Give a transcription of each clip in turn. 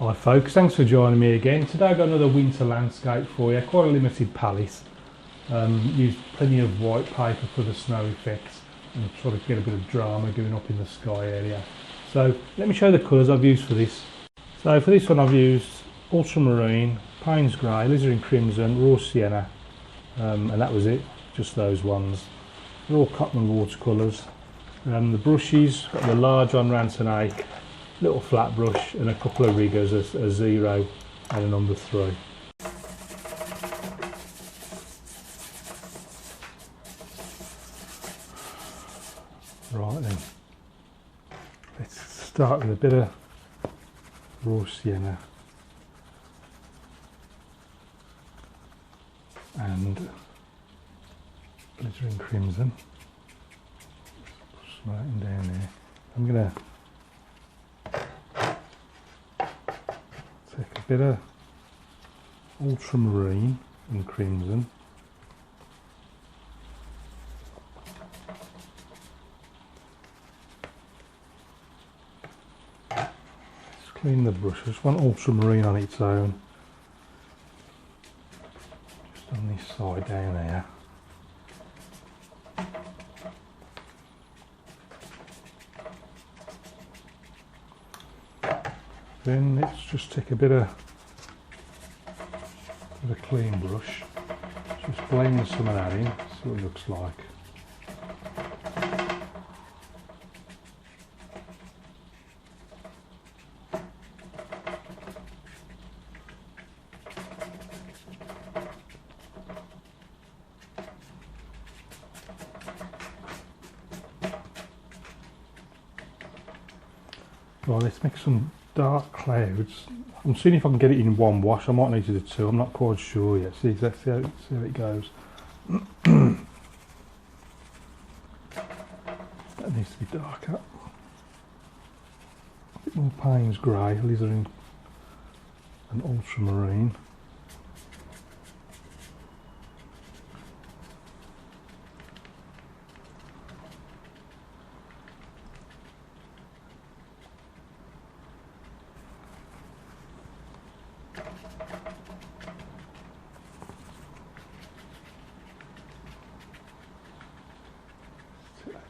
Hi folks, thanks for joining me again. Today I've got another winter landscape for you, quite a limited palette. Used plenty of white paper for the snow effects and try to get a bit of drama going up in the sky area. So let me show you the colours I've used for this. So for this one I've used ultramarine, Payne's grey, alizarin crimson, raw sienna, and that was it, just those ones. They're all Cotman watercolours. The brushes, got the large on Ranson Ake, little flat brush and a couple of riggers, a 0 and a number 3. Right then, let's start with a bit of raw sienna and alizarin crimson. Put some lighting down there. I'm going to take a bit of ultramarine and crimson, just clean the brush. I just want ultramarine on its own, just on this side down there. Then let's just take a bit of a clean brush, just blend some of that in, see what it looks like. Right, let's make some dark clouds. I'm seeing if I can get it in one wash. I might need to do 2, I'm not quite sure yet. See how it goes. That needs to be darker. A bit more Payne's grey, alizarin and ultramarine.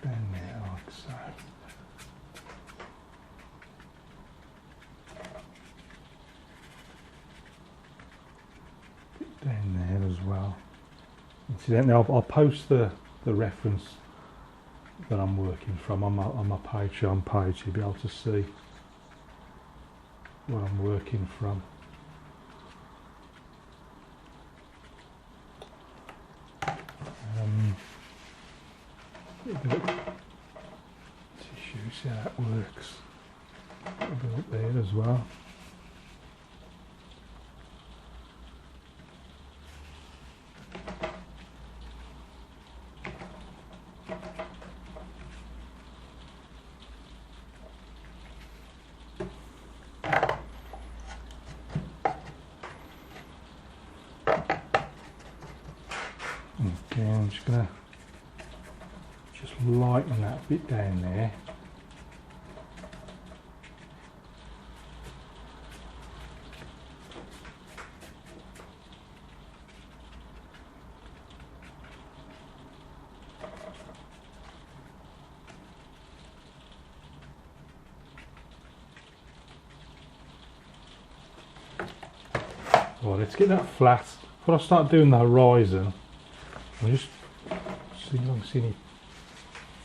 Down there like so. Bit down there as well. Incidentally, I'll post the reference that I'm working from on my Patreon page. You'll be able to see what I'm working from. A bit of tissue, see how that works. A bit up there as well. Okay, I'm just going to lighten that bit down there. Right, let's get that flat. Before I start doing the horizon, I'll just see if I can see any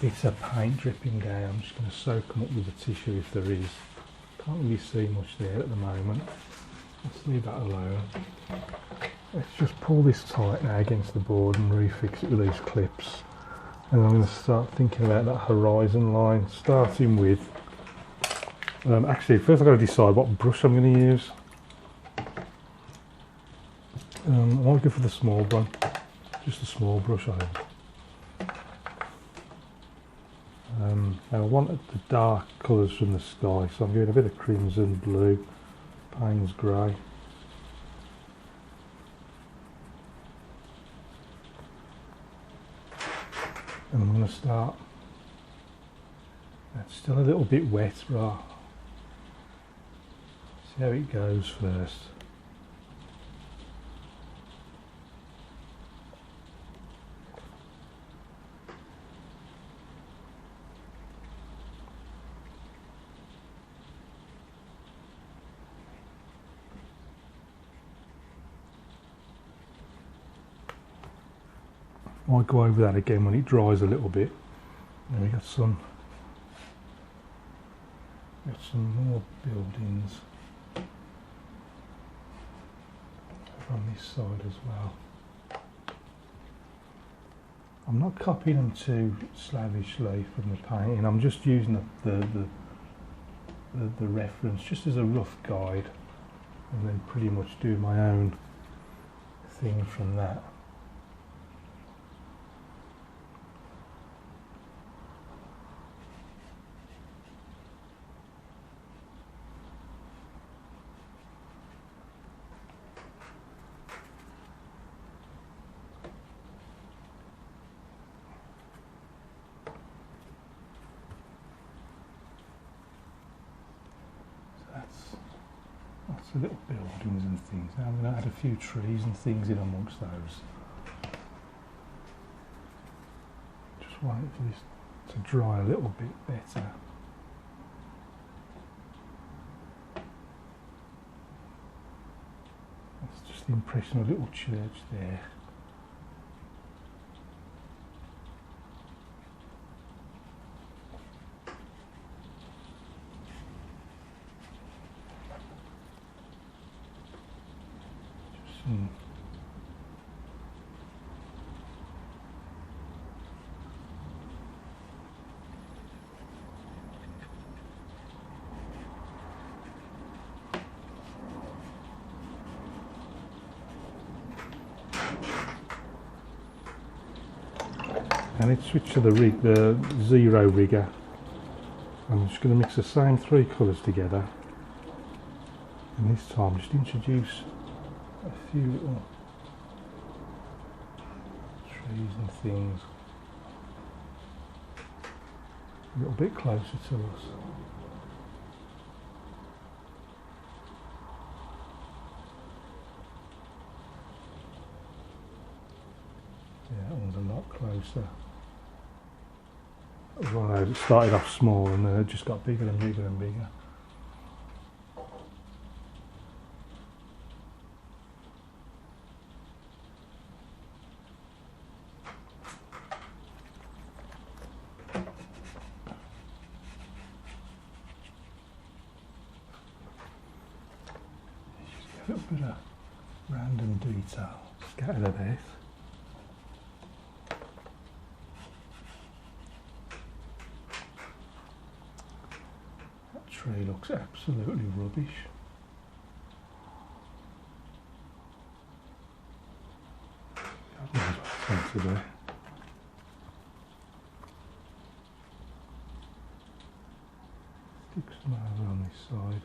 bits of paint dripping down. I'm just going to soak them up with the tissue if there is. Can't really see much there at the moment. Let's leave that alone. Let's just pull this tight now against the board and refix it with these clips. And I'm going to start thinking about that horizon line, starting with actually first I've got to decide what brush I'm going to use. I might go for the small one, just a small brush I think. Now I wanted the dark colours from the sky, so I'm doing a bit of crimson, blue, Payne's grey. And I'm going to start, it's still a little bit wet, but See how it goes first. Might go over that again when it dries a little bit. And we got some more buildings from this side as well. I'm not copying them too slavishly from the painting. I'm just using the reference just as a rough guide, and then pretty much do my own thing from that. Lots of little buildings and things. Now I'm going to add a few trees and things in amongst those. Just waiting for this to dry a little bit better. That's just the impression of a little church there. And let's switch to the rig, the zero rigger. I'm just going to mix the same three colours together, and this time just introduce a few little trees and things a little bit closer to us. Yeah, that one's a lot closer. That was one of those that started off small and then it just got bigger and bigger and bigger. A little bit of random detail scattered a bit. That tree looks absolutely rubbish. God knows what it's meant to do. Stick some over on this side.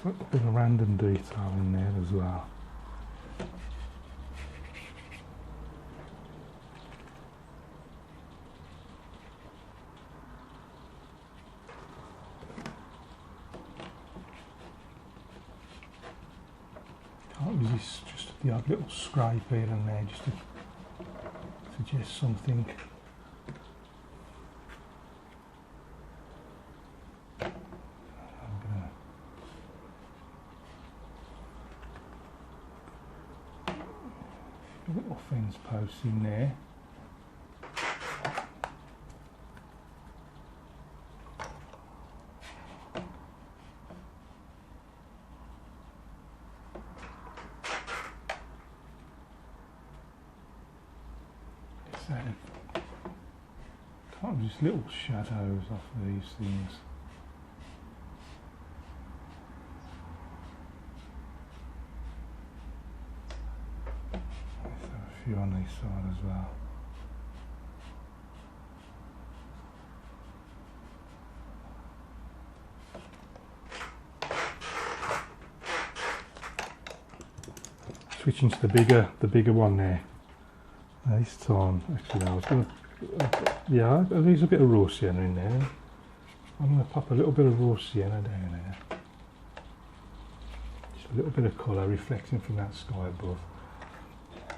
A bit of random detail in there as well. Can't resist just the odd little scrape here and there just to suggest something. Little fence posts in there. So, kind of just little shadows off these things. Let's have a few on this side as well. Switching to the bigger one there. This time, actually, I was going to, yeah, there's a bit of raw sienna in there. I'm going to pop a little bit of raw sienna down there. Just a little bit of colour reflecting from that sky above.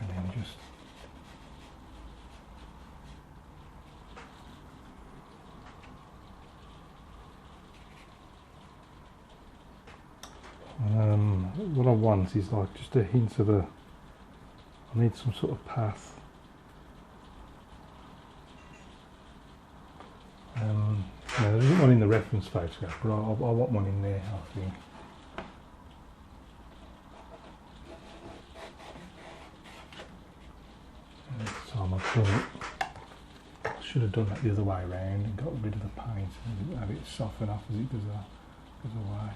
And then just what I want is like just a hint of I need some sort of path. No, there isn't one in the reference photograph, but I want one in there, I think. And this time I've done it. I should have done that the other way around and got rid of the paint and have it soften off as it goes away.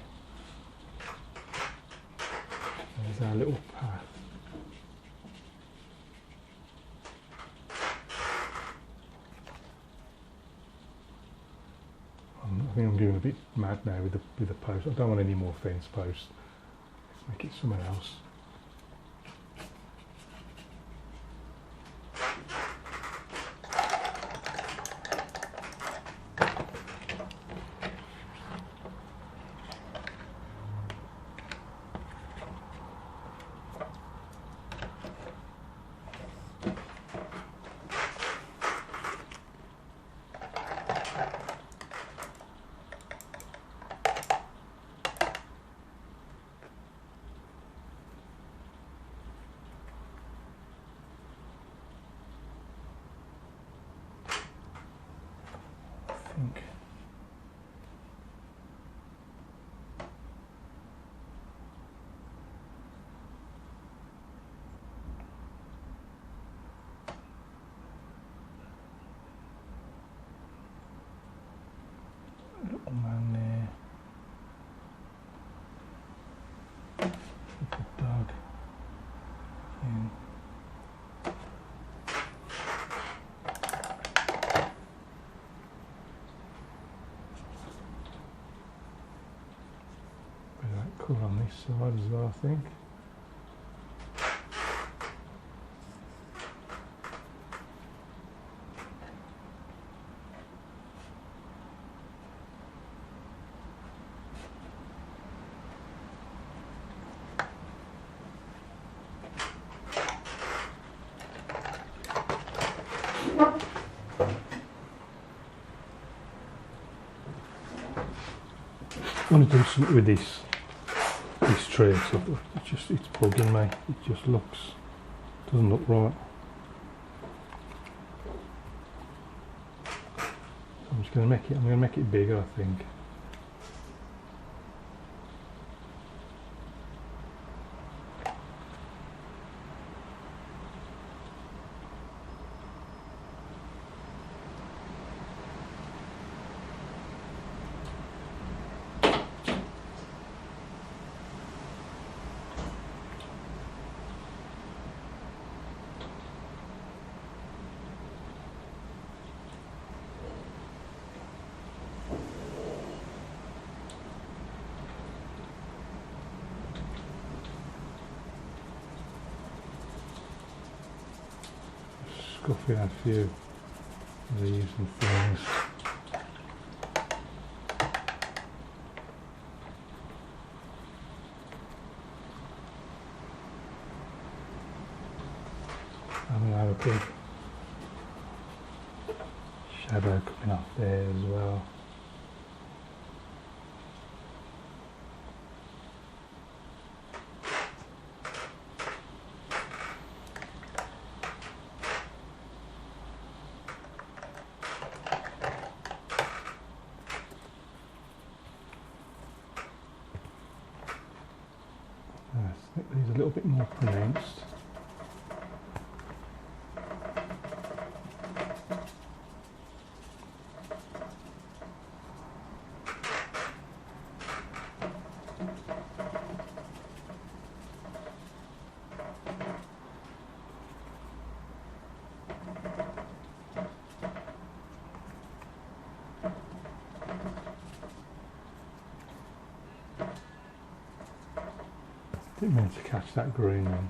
There's our little path. I think I'm getting a bit mad now with the post. I don't want any more fence posts. Let's make it somewhere else. Little man there. Little dog. In. Bit of that colour on this side as well, I think. I want to do something with this tree, so it's bugging me. It just doesn't look right. So I'm just going to make it bigger, I think. Scuffing a few of these and things. And we have a big shadow coming off there as well. I think these are a little bit more pronounced. Didn't mean to catch that green one.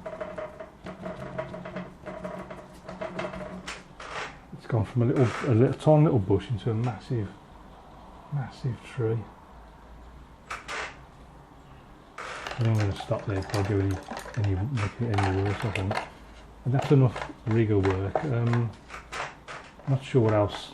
It's gone from a tiny little bush into a massive tree. I think I'm going to stop there before I do making it any worse, I think. And that's enough rigger work. Not sure what else.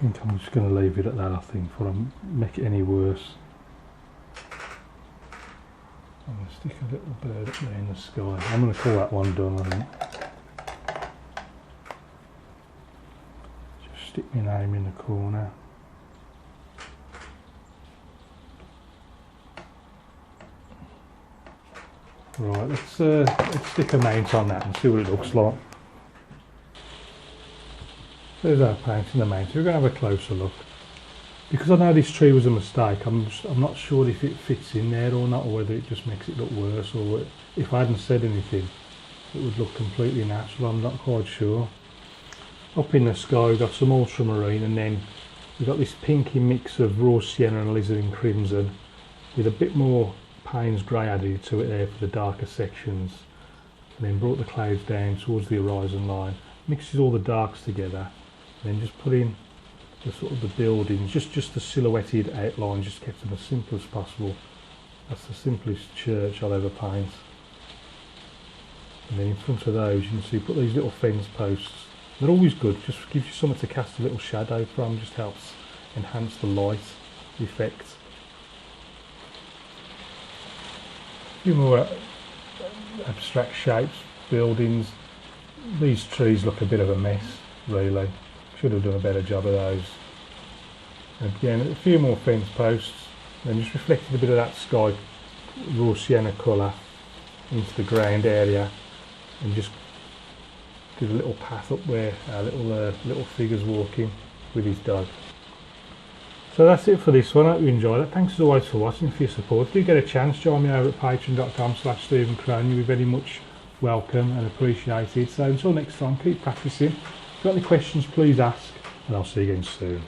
I think I'm just going to leave it at that, I think, before I make it any worse. I'm going to stick a little bird up there in the sky. I'm going to call that one done, I think. Just stick my name in the corner. Right, let's stick a mount on that and see what it looks like. There's our painting the mount. We're going to have a closer look. Because I know this tree was a mistake, I'm not sure if it fits in there or not, or whether it just makes it look worse, or if I hadn't said anything it would look completely natural. I'm not quite sure. Up in the sky we've got some ultramarine, and then we've got this pinky mix of raw sienna and alizarin crimson with a bit more Payne's grey added to it there for the darker sections, and then brought the clouds down towards the horizon line, mixes all the darks together. And then just put in the sort of the buildings, just the silhouetted outline, just kept them as simple as possible. That's the simplest church I'll ever paint. And then in front of those you can see put these little fence posts. They're always good, just gives you something to cast a little shadow from, just helps enhance the light effect. A few more abstract shapes, buildings. These trees look a bit of a mess, really. Should have done a better job of those. Again, a few more fence posts, and just reflected a bit of that sky raw sienna colour into the ground area, and just did a little path up where our little figure's walking with his dog. So that's it for this one. I hope you enjoyed it. Thanks as always for watching and for your support. If you get a chance, join me over at patreon.com/Stephen Crone. You'll be very much welcome and appreciated. So until next time, keep practicing. If you've got any questions, please ask, and I'll see you again soon.